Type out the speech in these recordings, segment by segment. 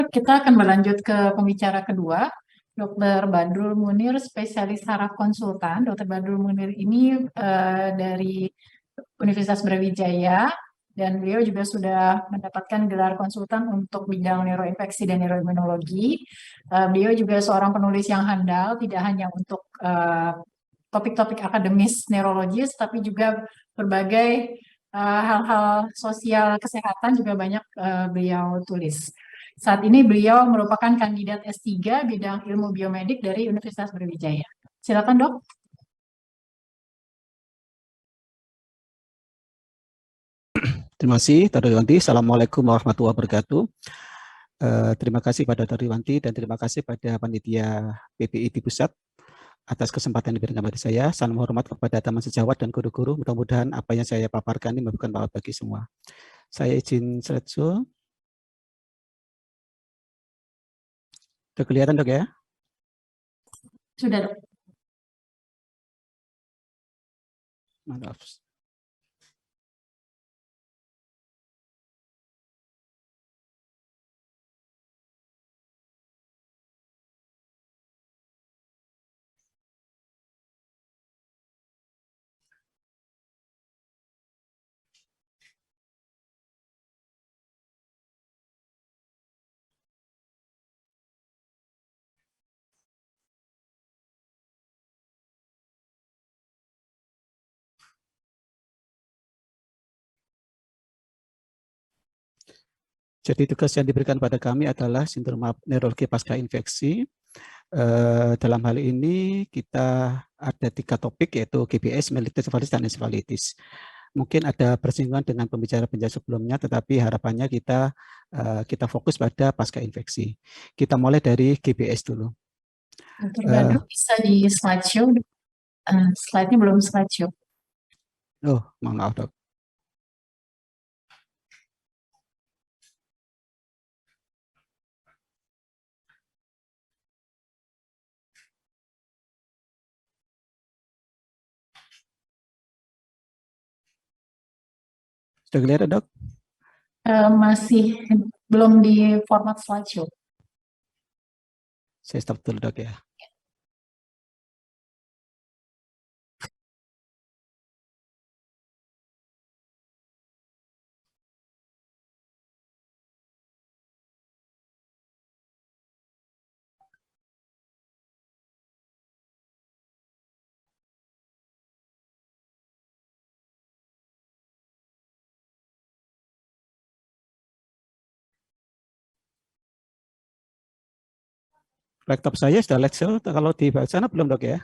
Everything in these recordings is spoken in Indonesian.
Kita akan berlanjut ke pembicara kedua, Dr. Badrul Munir, spesialis saraf konsultan. Dr. Badrul Munir ini dari Universitas Brawijaya, dan beliau juga sudah mendapatkan gelar konsultan untuk bidang neuroinfeksi dan neuroimunologi. Beliau juga seorang penulis yang handal, tidak hanya untuk topik-topik akademis neurologis, tapi juga berbagai hal-hal sosial kesehatan juga banyak beliau tulis. Saat ini beliau merupakan kandidat S3 bidang ilmu biomedik dari Universitas Brawijaya. Silakan, Dok. Terima kasih, Dr. Riwanti. Assalamualaikum warahmatullahi wabarakatuh. Terima kasih pada Dr. Riwanti dan terima kasih pada panitia PPI di pusat atas kesempatan yang diberikan kepada saya. Salam hormat kepada teman sejawat dan guru-guru. Mudah-mudahan apa yang saya paparkan ini memberikan manfaat bagi semua. Saya izin slideshow. Sudah kelihatan, Dok, ya? Sudah, Dok. Maaf. Jadi tugas yang diberikan pada kami adalah sindrom neurologi pasca infeksi. Dalam hal ini kita ada 3 topik, yaitu GBS, mellitus encephalitis, dan encephalitis. Mungkin ada persinggungan dengan pembicara-pembicara sebelumnya, tetapi harapannya kita fokus pada pasca infeksi. Kita mulai dari GBS dulu. Dr. Badrul bisa di slideshow. Slide-nya belum slideshow. Oh, maaf, Dok. Sudah kelihatan, Dok? Masih belum di format slideshow. Saya stop dulu, Dok, ya. Laptop saya sudah slideshow, kalau di sana belum, Dok, ya?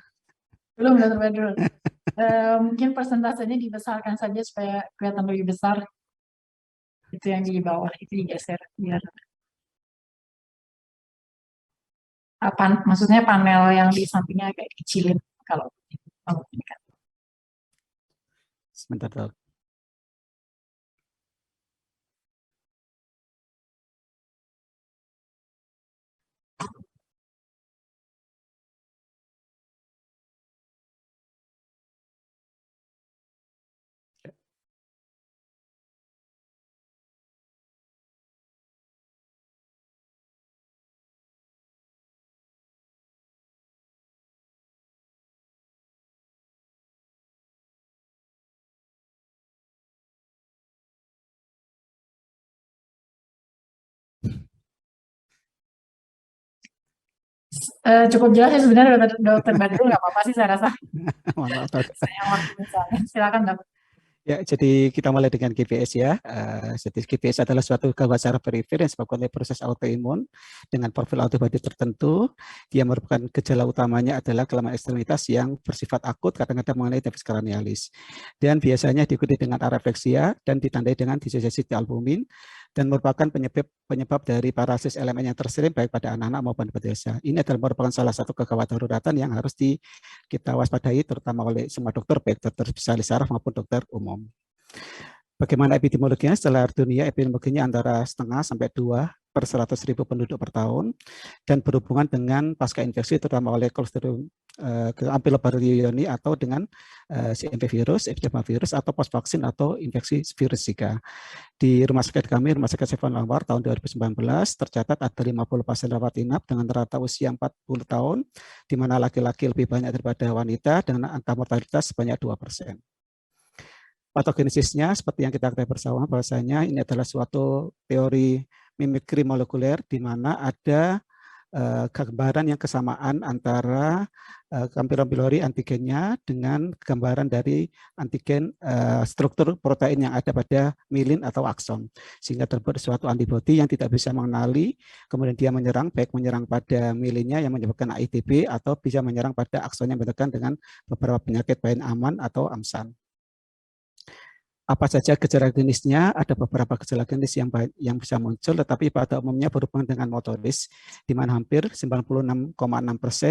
Belum, Dr. Badrul. Mungkin persentasenya dibesarkan saja supaya kelihatan lebih besar. Itu yang di bawah, itu digeser biar maksudnya panel yang di sampingnya agak kecilin kalau ini kan. Sebentar, Dok. Cukup jelas ya sebenarnya, Dr. Badrul, nggak apa-apa sih saya rasa. Maaf, Dok. Saya waktu misalnya. Silakan, Dok. Ya, jadi kita mulai dengan GBS, ya. Jadi GBS adalah suatu gangguan saraf perifer yang disebabkan oleh proses autoimun dengan profil antibodi tertentu. Dia merupakan gejala utamanya adalah kelemahan ekstremitas yang bersifat akut, kadang-kadang mengenai tabes cranialis. Dan biasanya diikuti dengan arefleksia dan ditandai dengan disosiasi albumin, dan merupakan penyebab dari paralisis elemen yang terserim baik pada anak-anak maupun pada dewasa. Ini adalah merupakan salah satu kegawat daruratan yang harus kita waspadai, terutama oleh semua dokter, baik dokter spesialis saraf maupun dokter umum. Bagaimana epidemiologinya? Setelah dunia, epidemiologinya antara 0,5 sampai 2 per 100.000 penduduk per tahun, dan berhubungan dengan pasca infeksi terutama oleh Clostridium Campylobacterium atau dengan CMV virus, Epstein virus, atau post vaksin atau infeksi virus Zika. Di rumah sakit kami, Rumah Sakit Saiful Anwar tahun 2019 tercatat ada 50 pasien rawat inap dengan rata usia 40 tahun, di mana laki-laki lebih banyak daripada wanita dengan angka mortalitas sebanyak 2%. Patogenesisnya seperti yang kita ketahui bersama bahwasanya ini adalah suatu teori mimikri molekuler di mana ada gambaran yang kesamaan antara Campylobacter pylori antigennya dengan gambaran dari antigen struktur protein yang ada pada milin atau akson, sehingga terbuat suatu antibodi yang tidak bisa mengenali, kemudian dia menyerang, baik menyerang pada milinnya yang menyebabkan AITB atau bisa menyerang pada akson yang berkaitan dengan beberapa penyakit baik aman atau amsan. Apa saja gejala klinisnya? Ada beberapa gejala klinis yang bisa muncul, tetapi pada umumnya berhubungan dengan motoris, di mana hampir 96,6%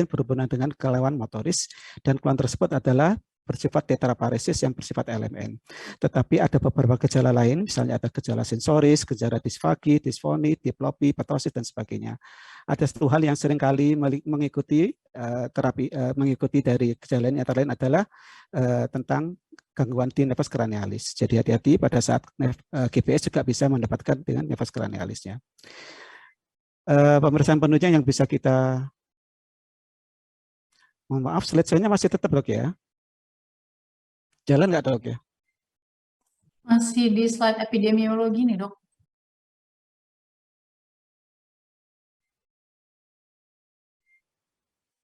berhubungan dengan kelainan motoris, dan keluhan tersebut adalah bersifat tetraparesis yang bersifat LMN. Tetapi ada beberapa gejala lain, misalnya ada gejala sensoris, gejala disfagi, disfoni, diplopi, ptosis, dan sebagainya. Ada satu hal yang seringkali mengikuti mengikuti dari gejala ini antara lain adalah tentang gangguan di nefas kranialis. Jadi hati-hati pada saat GPS juga bisa mendapatkan dengan nefas kranialisnya. Pemeriksaan penunjang yang bisa kita, mohon maaf, slide-nya masih tetap dok ya? Jalan nggak dok ya? Masih di slide epidemiologi nih dok.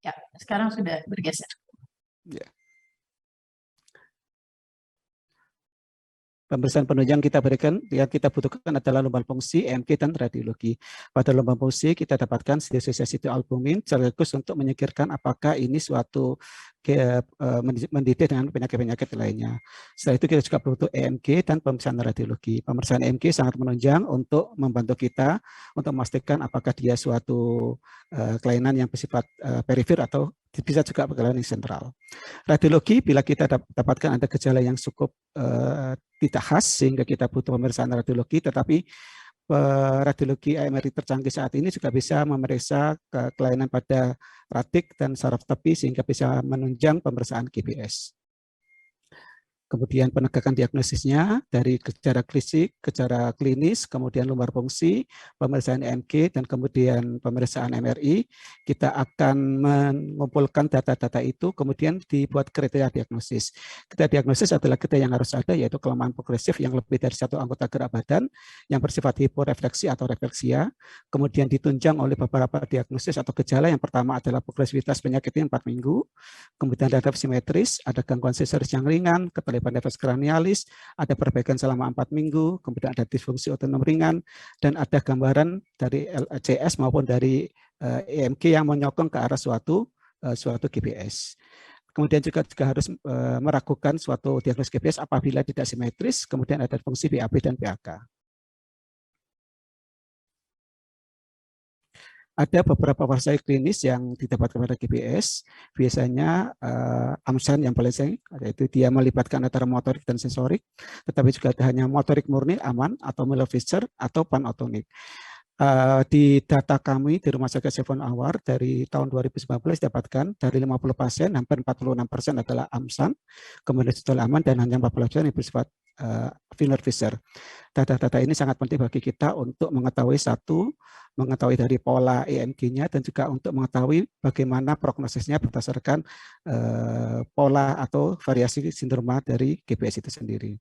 Ya, sekarang sudah bergeser. Ya. Pemeriksaan penunjang kita berikan, yang kita butuhkan adalah lumbang fungsi, EMG, dan radiologi. Pada lumbang fungsi kita dapatkan albumin sekaligus untuk menyingkirkan apakah ini suatu mendidik dengan penyakit-penyakit lainnya. Setelah itu kita juga butuh EMG dan pemeriksaan radiologi. Pemeriksaan EMG sangat menunjang untuk membantu kita untuk memastikan apakah dia suatu kelainan yang bersifat perifer atau bisa juga kelainan sentral. Radiologi, bila kita dapatkan ada gejala yang cukup tidak khas sehingga kita butuh pemeriksaan radiologi, tetapi radiologi MRI tercanggih saat ini juga bisa memeriksa kelainan pada ratik dan saraf tepi sehingga bisa menunjang pemeriksaan GPS. Kemudian penegakan diagnosisnya dari gejala fisik, gejala klinis, kemudian lumbar fungsi, pemeriksaan EMG, dan kemudian pemeriksaan MRI. Kita akan mengumpulkan data-data itu, kemudian dibuat kriteria diagnosis. Kriteria diagnosis adalah kriteria yang harus ada, yaitu kelemahan progresif yang lebih dari satu anggota gerak badan, yang bersifat hiporefleksi atau refleksia, kemudian ditunjang oleh beberapa diagnosis atau gejala. Yang pertama adalah progresivitas penyakitnya 4 minggu, kemudian ada simetris, ada gangguan sensoris yang ringan, nefas kranialis, ada perbaikan selama 4 minggu, kemudian ada disfungsi otonom ringan, dan ada gambaran dari LCS maupun dari EMG yang menyokong ke arah suatu GPS. Kemudian juga harus meragukan suatu diagnosis GPS apabila tidak simetris, kemudian ada fungsi BAB dan PAK. Ada beberapa fase klinis yang didapatkan pada GPS, biasanya amsan yang paling sering, yaitu dia melibatkan antara motorik dan sensorik, tetapi juga ada hanya motorik murni, aman, atau Miller-Fisher, atau panatonik. Di data kami di Rumah Sakit Saiful Anwar dari tahun 2019 dapatkan dari 50 pasien, hampir 46% adalah amsan, kemudian total aman, dan hanya 14% yang bersifat Miller-Fisher. Data-data ini sangat penting bagi kita untuk mengetahui mengetahui dari pola EMG-nya dan juga untuk mengetahui bagaimana prognosisnya berdasarkan pola atau variasi sindroma dari GPS itu sendiri.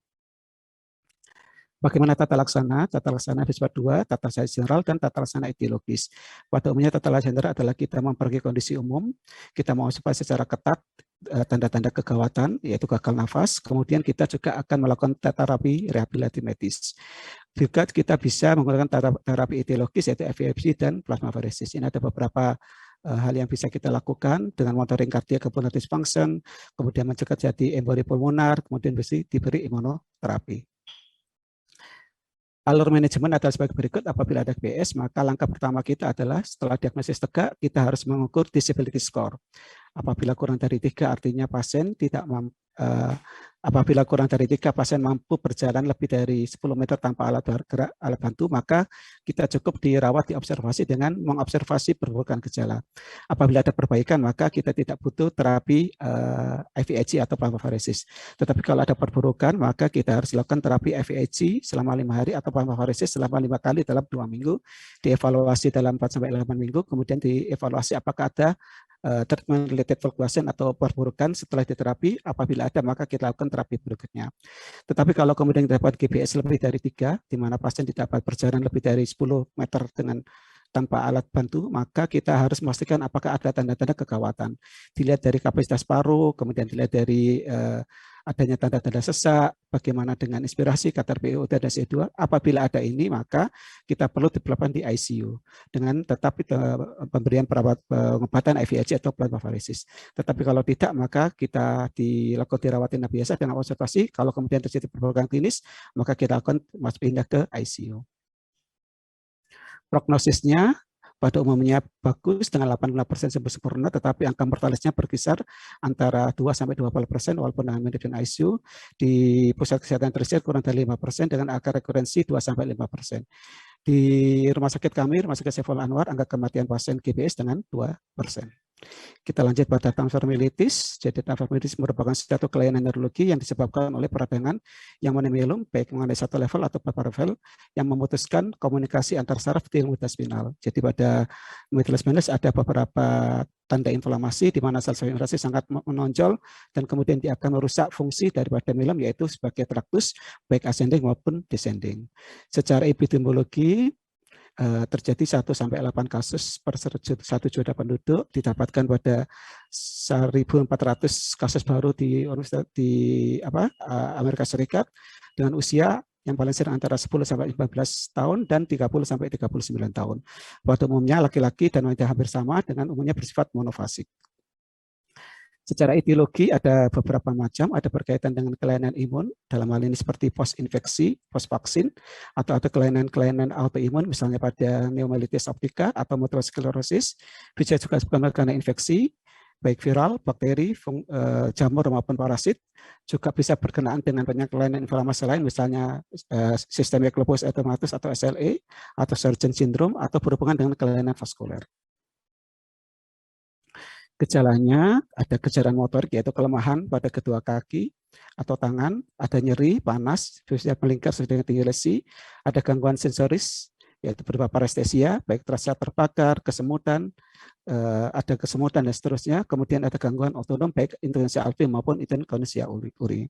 Bagaimana tata laksana? Tata laksana bersifat 2, tata laksana general dan tata laksana etiologis. Pada umumnya tata laksana general adalah kita memperbaiki kondisi umum, kita mengantisipasi secara ketat tanda-tanda kegawatan, yaitu gagal nafas, kemudian kita juga akan melakukan terapi rehabilitasi medis. Juga kita bisa menggunakan terapi etiologis, yaitu FVFC dan plasmaferesis. Ini ada beberapa hal yang bisa kita lakukan dengan monitoring kardiak kemudian dysfunction, kemudian mencegah jadi emboli pulmonar, kemudian bisa diberi imunoterapi. Alur manajemen adalah sebagai berikut. Apabila ada GPS, maka langkah pertama kita adalah setelah diagnosis tegak, kita harus mengukur disability score. Apabila kurang dari 3, artinya pasien tidak Apabila kurang dari 3, pasien mampu berjalan lebih dari 10 meter tanpa alat gerak, alat bantu, maka kita cukup dirawat di observasi dengan mengobservasi perburukan gejala. Apabila ada perbaikan, maka kita tidak butuh terapi IVIG atau plasmaferesis. Tetapi kalau ada perburukan, maka kita harus lakukan terapi IVIG selama 5 hari atau plasmaferesis selama 5 kali dalam 2 minggu, dievaluasi dalam 4-8 minggu, kemudian dievaluasi apakah ada treatment related fluctuation atau perburukan setelah diterapi. Apabila ada, maka kita lakukan terapi berikutnya. Tetapi kalau kemudian dapat GPS lebih dari 3, di mana pasien tidak dapat berjalan lebih dari 10 meter dengan tanpa alat bantu, maka kita harus memastikan apakah ada tanda-tanda kegawatan. Dilihat dari kapasitas paru, kemudian dilihat dari adanya tanda-tanda sesak, bagaimana dengan inspirasi, kadar PiO2 dan CO2. Apabila ada ini, maka kita perlu development di ICU dengan tetap pemberian pengobatan IVIG atau plasmaferesis. Tetapi kalau tidak, maka kita dilakukan dirawat inap biasa dengan observasi. Kalau kemudian terjadi perburukan klinis, maka kita akan pindah ke ICU. Prognosisnya pada umumnya bagus dengan 85% sembuh sempurna, tetapi angka mortalitasnya berkisar antara 2-20% walaupun dengan manajemen ICU. Di pusat kesehatan tersier kurang dari 5% dengan angka rekurensi 2-5%. Di rumah sakit kami, Rumah Sakit Saiful Anwar, angka kematian pasien GBS dengan 2%. Kita lanjut pada transformilitis. Jadi transformilitis merupakan suatu kelainan neurologi yang disebabkan oleh peradangan yang monomielum, baik mengenai satu level atau beberapa level, yang memutuskan komunikasi antar saraf di midline spinal. Jadi pada midline spinal ada beberapa tanda inflamasi di mana sel-sel inflamasi sangat menonjol dan kemudian dia akan merusak fungsi daripada mielum, yaitu sebagai traktus baik ascending maupun descending. Secara epidemiologi terjadi 1-8 kasus per 1 juta penduduk, didapatkan pada 1.400 kasus baru di Amerika Serikat dengan usia yang paling sering antara 10-15 tahun dan 30-39 tahun. Pada umumnya laki-laki dan wanita hampir sama dengan umumnya bersifat monofasik. Secara etiologi ada beberapa macam, ada berkaitan dengan kelainan imun, dalam hal ini seperti post-infeksi, post-vaksin, atau ada kelainan-kelainan autoimun, misalnya pada neomyelitis optica atau multiple sclerosis, bisa juga disebabkan karena infeksi, baik viral, bakteri, jamur maupun parasit, juga bisa berkenaan dengan banyak kelainan inflamasi lain, misalnya systemic lupus erythematosus atau SLE, atau Sjögren syndrome, atau berhubungan dengan kelainan vaskuler. Gejalanya ada gejala motorik, yaitu kelemahan pada kedua kaki atau tangan, ada nyeri, panas, biasanya melingkar sesuai dengan tinggi lesi, ada gangguan sensoris, yaitu berupa parestesia, baik terasa terbakar, kesemutan, ada kesemutan dan seterusnya. Kemudian ada gangguan otonom, baik inkontinensia alveoli maupun inkontinensia uri.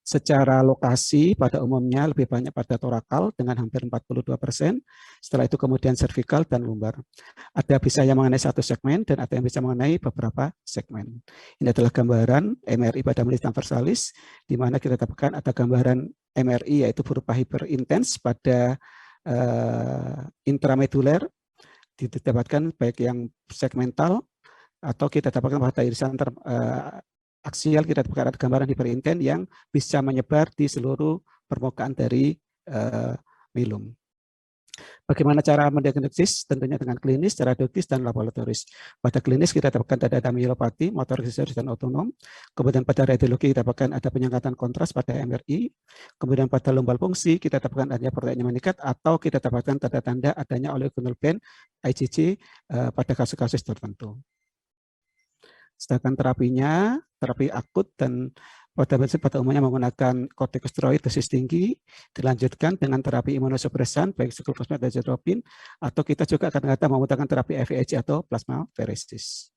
Secara lokasi pada umumnya lebih banyak pada torakal dengan hampir 42%, setelah itu kemudian servikal dan lumbar. Ada bisa yang mengenai satu segmen dan ada yang bisa mengenai beberapa segmen. Ini adalah gambaran MRI pada milis transversalis, di mana kita dapatkan ada gambaran MRI yaitu berupa hyperintens pada intramedular, didapatkan baik yang segmental atau kita dapatkan pada irisan aksial, kita dapatkan ada gambaran hiperinten yang bisa menyebar di seluruh permukaan dari mielum. Bagaimana cara mendiagnosis? Tentunya dengan klinis, secara deduktif, dan laboratoris. Pada klinis kita dapatkan ada mielopati, motorik sensoris dan otonom. Kemudian pada radiologi kita dapatkan ada penyangkatan kontras pada MRI. Kemudian pada lumbal fungsi kita dapatkan adanya proteinnya meningkat atau kita dapatkan tanda-tanda adanya oligonucleotide band IgG pada kasus-kasus tertentu. Sedangkan terapinya, terapi akut dan pada umumnya menggunakan kortikosteroid dosis tinggi, dilanjutkan dengan terapi imunosupresan, baik cyclophosphamide dan azotrobin, atau kita juga kadang-kadang menggunakan terapi IVIG atau plasmaferesis.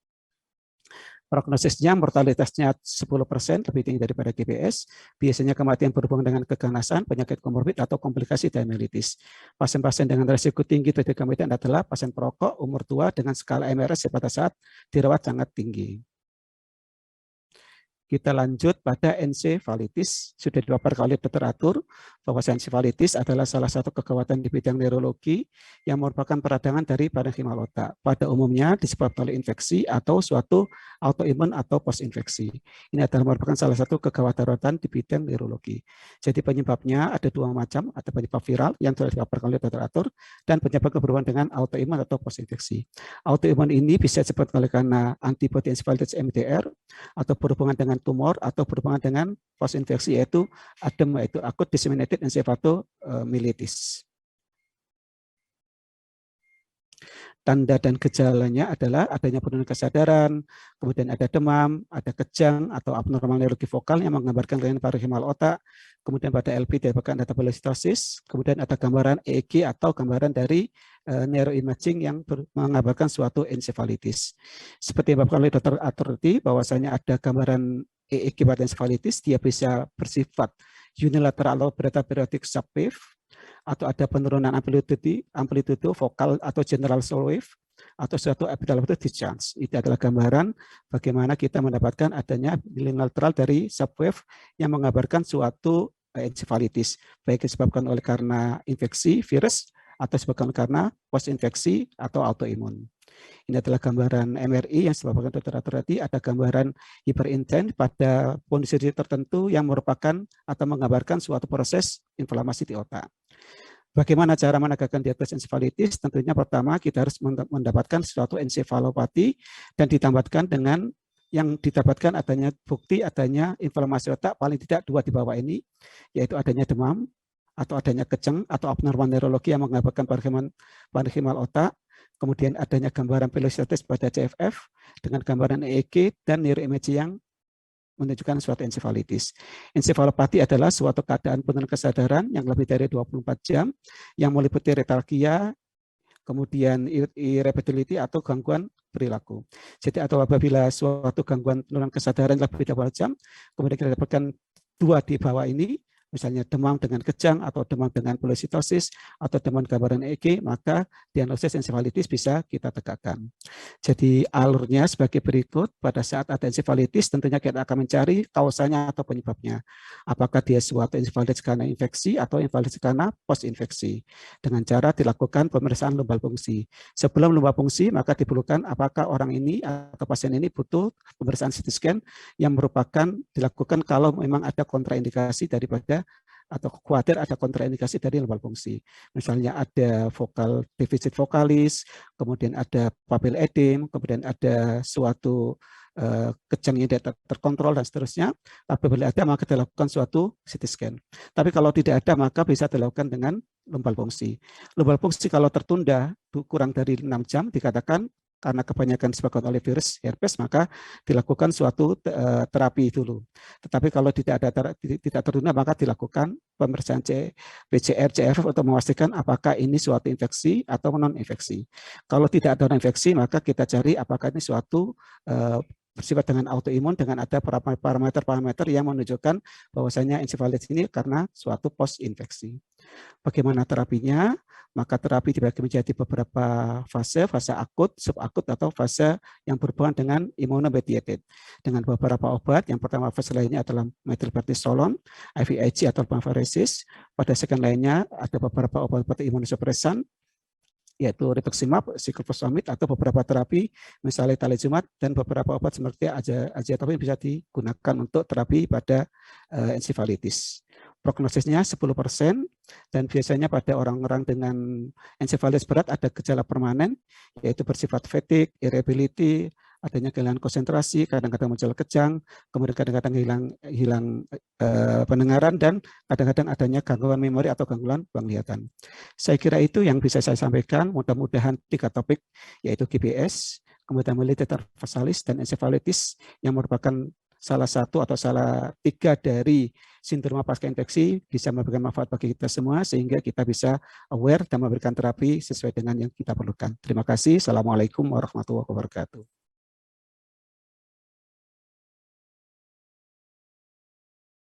Prognosisnya, mortalitasnya 10%, lebih tinggi daripada GBS. Biasanya kematian berhubungan dengan keganasan, penyakit komorbid, atau komplikasi diabetes. Pasien-pasien dengan risiko tinggi terjadi kematian adalah pasien perokok, umur tua, dengan skala MRS pada saat dirawat sangat tinggi. Kita lanjut pada ensefalitis. Sudah beberapa kali literatur bahwa ensefalitis adalah salah satu kegawatan di bidang neurologi yang merupakan peradangan dari parenkhimal otak. Pada umumnya disebabkan oleh infeksi atau suatu autoimun atau post-infeksi. Ini adalah merupakan salah satu kegawatan di bidang neurologi. Jadi penyebabnya ada dua macam, ada penyebab viral yang telah dipaparkan oleh literatur dan penyebab berhubungan dengan autoimun atau post-infeksi. Autoimun ini bisa disebabkan oleh karena antibody encephalitis MDR atau berhubungan dengan dengan tumor atau berhubungan dengan post-infeksi, yaitu ADEM, yaitu Acute Disseminated Encephalomyelitis. Tanda dan gejalanya adalah adanya penurunan kesadaran, kemudian ada demam, ada kejang atau abnormal neurologi vokal yang menggambarkan kelainan parenkhimal otak, kemudian pada LP didapatkan data velocitosis, kemudian ada gambaran EEG atau gambaran dari neuroimaging yang mengabarkan suatu encephalitis. Seperti yang Bapak oleh Dr. Aturti, bahwasanya ada gambaran EEG pada encephalitis, dia bisa bersifat unilateral atau beta periodic subwave, atau ada penurunan amplitude vokal atau general slow wave, atau suatu epidural discharge. Itu adalah gambaran bagaimana kita mendapatkan adanya bilateral dari subwave yang mengabarkan suatu encephalitis, baik disebabkan oleh karena infeksi virus atau disebabkan karena post infeksi atau autoimun. Ini adalah gambaran MRI yang disebabkan Dr. Aturati, ada gambaran hiperinten pada kondisi tertentu yang merupakan atau menggambarkan suatu proses inflamasi di otak. Bagaimana cara menegakkan diagnosis encephalitis? Tentunya pertama kita harus mendapatkan suatu encephalopati dan ditambahkan dengan yang didapatkan adanya bukti adanya inflamasi otak paling tidak 2 di bawah ini, yaitu adanya demam atau adanya kejang atau abnormal neurologi yang mengabarkan parenkhimal otak, kemudian adanya gambaran velocitosis pada CFF dengan gambaran EEG dan neuroimaging yang menunjukkan suatu encephalitis. Encephalopati adalah suatu keadaan penurunan kesadaran yang lebih dari 24 jam yang meliputi letargia, kemudian irritability atau gangguan perilaku. Jadi atau apabila suatu gangguan penurunan kesadaran lebih dari 24 jam, kemudian kita dapatkan 2 di bawah ini, misalnya demam dengan kejang atau demam dengan velocitosis atau demam gambaran EEG, maka diagnosis encephalitis bisa kita tegakkan. Jadi alurnya sebagai berikut, pada saat ada encephalitis tentunya kita akan mencari kausanya atau penyebabnya. Apakah dia suatu encephalitis karena infeksi atau encephalitis karena post-infeksi. Dengan cara dilakukan pemeriksaan lumbal fungsi. Sebelum lumbal fungsi, maka diperlukan apakah orang ini atau pasien ini butuh pemeriksaan CT scan yang merupakan dilakukan kalau memang ada kontraindikasi daripada atau khawatir ada kontraindikasi dari lumbal fungsi. Misalnya ada vokal defisit vokalis, kemudian ada papil edem, kemudian ada suatu kejang yang tidak terkontrol dan seterusnya. Apabila ada maka dilakukan suatu CT scan. Tapi kalau tidak ada maka bisa dilakukan dengan lumbal fungsi. Lumbal fungsi kalau tertunda kurang dari 6 jam dikatakan karena kebanyakan disebabkan oleh virus herpes, maka dilakukan suatu terapi dulu. Tetapi kalau tidak tertunda, maka dilakukan pemeriksaan PCR, CRF untuk memastikan apakah ini suatu infeksi atau non-infeksi. Kalau tidak ada infeksi, maka kita cari apakah ini suatu bersifat dengan autoimun dengan ada parameter-parameter yang menunjukkan bahwasanya encephalitis ini karena suatu post-infeksi. Bagaimana terapinya? Maka terapi dibagi menjadi beberapa fase akut, subakut, atau fase yang berhubungan dengan immunomediated. Dengan beberapa obat, yang pertama fase lainnya adalah methylprednisolone, IVIG atau pemphigus. Pada second lainnya ada beberapa obat-obat imunosupresan, yaitu rituximab, cyclophosphamide, atau beberapa terapi, misalnya talezumab, dan beberapa obat seperti aziatropin bisa digunakan untuk terapi pada encephalitis. Prognosisnya 10%, dan biasanya pada orang-orang dengan encephalitis berat ada gejala permanen, yaitu bersifat fatigue, irritability, adanya kehilangan konsentrasi, kadang-kadang muncul kejang, kemudian kadang-kadang hilang pendengaran, dan kadang-kadang adanya gangguan memori atau gangguan penglihatan. Saya kira itu yang bisa saya sampaikan. Mudah-mudahan 3 topik, yaitu GBS, kemudian mellitus tarsalis, dan encephalitis yang merupakan salah satu atau salah 3 dari sindroma pasca infeksi bisa memberikan manfaat bagi kita semua sehingga kita bisa aware dan memberikan terapi sesuai dengan yang kita perlukan. Terima kasih. Assalamualaikum warahmatullahi wabarakatuh.